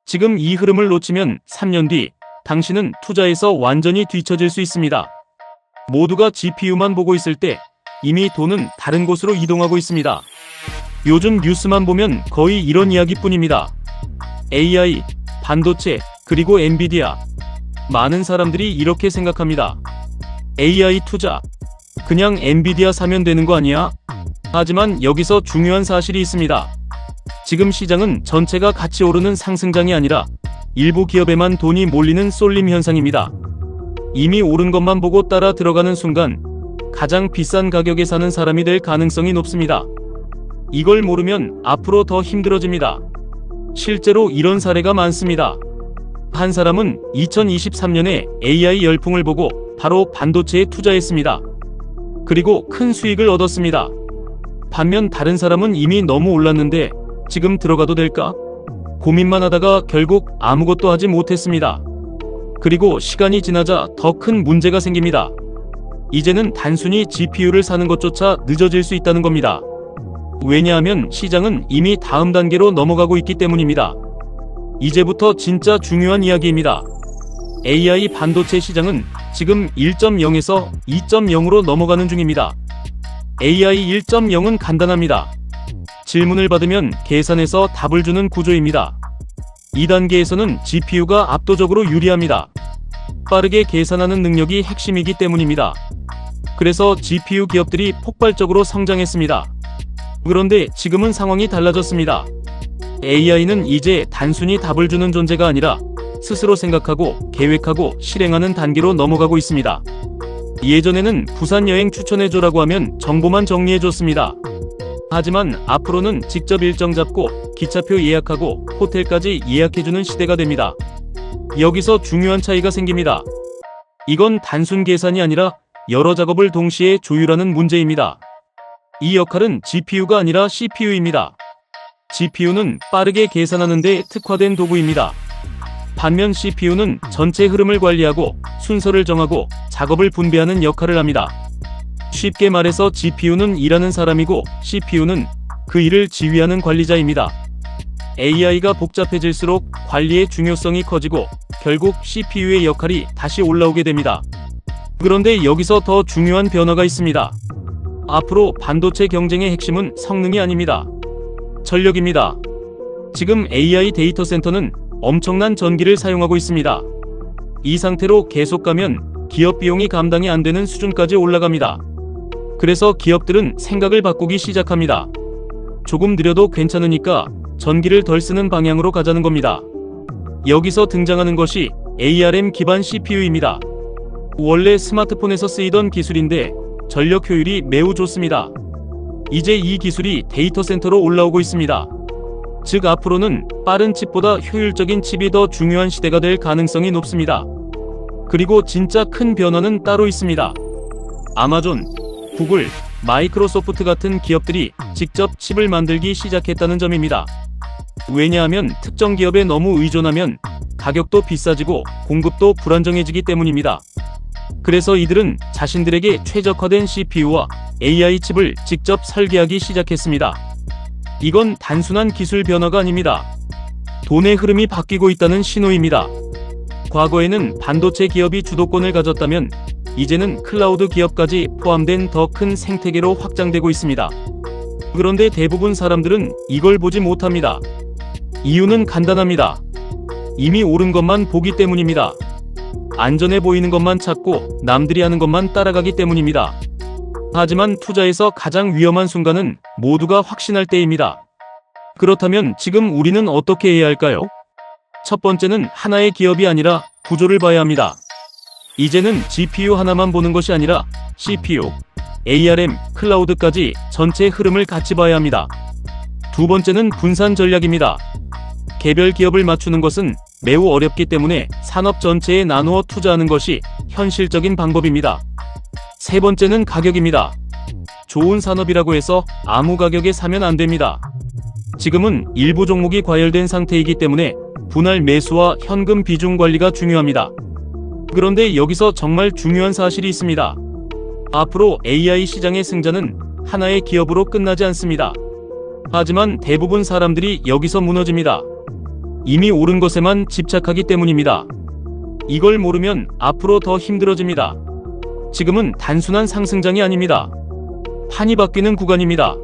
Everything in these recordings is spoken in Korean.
지금 이 흐름을 놓치면 3년 뒤 당신은 투자에서 완전히 뒤처질 수 있습니다. 모두가 GPU만 보고 있을 때 이미 돈은 다른 곳으로 이동하고 있습니다. 요즘 뉴스만 보면 거의 이런 이야기뿐입니다. AI, 반도체, 그리고 엔비디아. 많은 사람들이 이렇게 생각합니다. AI 투자. 그냥 엔비디아 사면 되는 거 아니야? 하지만 여기서 중요한 사실이 있습니다. 지금 시장은 전체가 같이 오르는 상승장이 아니라 일부 기업에만 돈이 몰리는 쏠림 현상입니다. 이미 오른 것만 보고 따라 들어가는 순간 가장 비싼 가격에 사는 사람이 될 가능성이 높습니다. 이걸 모르면 앞으로 더 힘들어집니다. 실제로 이런 사례가 많습니다. 한 사람은 2023년에 AI 열풍을 보고 바로 반도체에 투자했습니다. 그리고 큰 수익을 얻었습니다. 반면 다른 사람은 이미 너무 올랐는데 지금 들어가도 될까? 고민만 하다가 결국 아무것도 하지 못했습니다. 그리고 시간이 지나자 더 큰 문제가 생깁니다. 이제는 단순히 GPU를 사는 것조차 늦어질 수 있다는 겁니다. 왜냐하면 시장은 이미 다음 단계로 넘어가고 있기 때문입니다. 이제부터 진짜 중요한 이야기입니다. AI 반도체 시장은 지금 1.0에서 2.0으로 넘어가는 중입니다. AI 1.0은 간단합니다. 질문을 받으면 계산해서 답을 주는 구조입니다. 2단계에서는 GPU가 압도적으로 유리합니다. 빠르게 계산하는 능력이 핵심이기 때문입니다. 그래서 GPU 기업들이 폭발적으로 성장했습니다. 그런데 지금은 상황이 달라졌습니다. AI는 이제 단순히 답을 주는 존재가 아니라 스스로 생각하고 계획하고 실행하는 단계로 넘어가고 있습니다. 예전에는 부산 여행 추천해줘라고 하면 정보만 정리해줬습니다. 하지만 앞으로는 직접 일정 잡고 기차표 예약하고 호텔까지 예약해주는 시대가 됩니다. 여기서 중요한 차이가 생깁니다. 이건 단순 계산이 아니라 여러 작업을 동시에 조율하는 문제입니다. 이 역할은 GPU가 아니라 CPU입니다. GPU는 빠르게 계산하는 데 특화된 도구입니다. 반면 CPU는 전체 흐름을 관리하고 순서를 정하고 작업을 분배하는 역할을 합니다. 쉽게 말해서 GPU는 일하는 사람이고 CPU는 그 일을 지휘하는 관리자입니다. AI가 복잡해질수록 관리의 중요성이 커지고 결국 CPU의 역할이 다시 올라오게 됩니다. 그런데 여기서 더 중요한 변화가 있습니다. 앞으로 반도체 경쟁의 핵심은 성능이 아닙니다. 전력입니다. 지금 AI 데이터 센터는 엄청난 전기를 사용하고 있습니다. 이 상태로 계속 가면 기업 비용이 감당이 안 되는 수준까지 올라갑니다. 그래서 기업들은 생각을 바꾸기 시작합니다. 조금 느려도 괜찮으니까 전기를 덜 쓰는 방향으로 가자는 겁니다. 여기서 등장하는 것이 ARM 기반 CPU입니다. 원래 스마트폰에서 쓰이던 기술인데 전력 효율이 매우 좋습니다. 이제 이 기술이 데이터 센터로 올라오고 있습니다. 즉 앞으로는 빠른 칩보다 효율적인 칩이 더 중요한 시대가 될 가능성이 높습니다. 그리고 진짜 큰 변화는 따로 있습니다. 아마존, 구글, 마이크로소프트 같은 기업들이 직접 칩을 만들기 시작했다는 점입니다. 왜냐하면 특정 기업에 너무 의존하면 가격도 비싸지고 공급도 불안정해지기 때문입니다. 그래서 이들은 자신들에게 최적화된 CPU와 AI 칩을 직접 설계하기 시작했습니다. 이건 단순한 기술 변화가 아닙니다. 돈의 흐름이 바뀌고 있다는 신호입니다. 과거에는 반도체 기업이 주도권을 가졌다면 이제는 클라우드 기업까지 포함된 더 큰 생태계로 확장되고 있습니다. 그런데 대부분 사람들은 이걸 보지 못합니다. 이유는 간단합니다. 이미 옳은 것만 보기 때문입니다. 안전해 보이는 것만 찾고 남들이 하는 것만 따라가기 때문입니다. 하지만 투자에서 가장 위험한 순간은 모두가 확신할 때입니다. 그렇다면 지금 우리는 어떻게 해야 할까요? 첫 번째는 하나의 기업이 아니라 구조를 봐야 합니다. 이제는 GPU 하나만 보는 것이 아니라 CPU, ARM, 클라우드까지 전체 흐름을 같이 봐야 합니다. 두 번째는 분산 전략입니다. 개별 기업을 맞추는 것은 매우 어렵기 때문에 산업 전체에 나누어 투자하는 것이 현실적인 방법입니다. 세 번째는 가격입니다. 좋은 산업이라고 해서 아무 가격에 사면 안 됩니다. 지금은 일부 종목이 과열된 상태이기 때문에 분할 매수와 현금 비중 관리가 중요합니다. 그런데 여기서 정말 중요한 사실이 있습니다. 앞으로 AI 시장의 승자는 하나의 기업으로 끝나지 않습니다. 하지만 대부분 사람들이 여기서 무너집니다. 이미 오른 것에만 집착하기 때문입니다. 이걸 모르면 앞으로 더 힘들어집니다. 지금은 단순한 상승장이 아닙니다. 판이 바뀌는 구간입니다.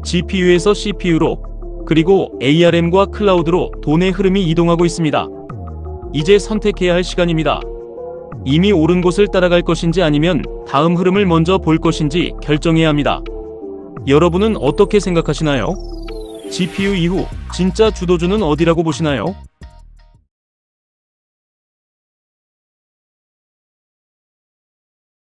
GPU에서 CPU로, 그리고 ARM과 클라우드로 돈의 흐름이 이동하고 있습니다. 이제 선택해야 할 시간입니다. 이미 오른 곳을 따라갈 것인지 아니면 다음 흐름을 먼저 볼 것인지 결정해야 합니다. 여러분은 어떻게 생각하시나요? GPU 이후 진짜 주도주는 어디라고 보시나요?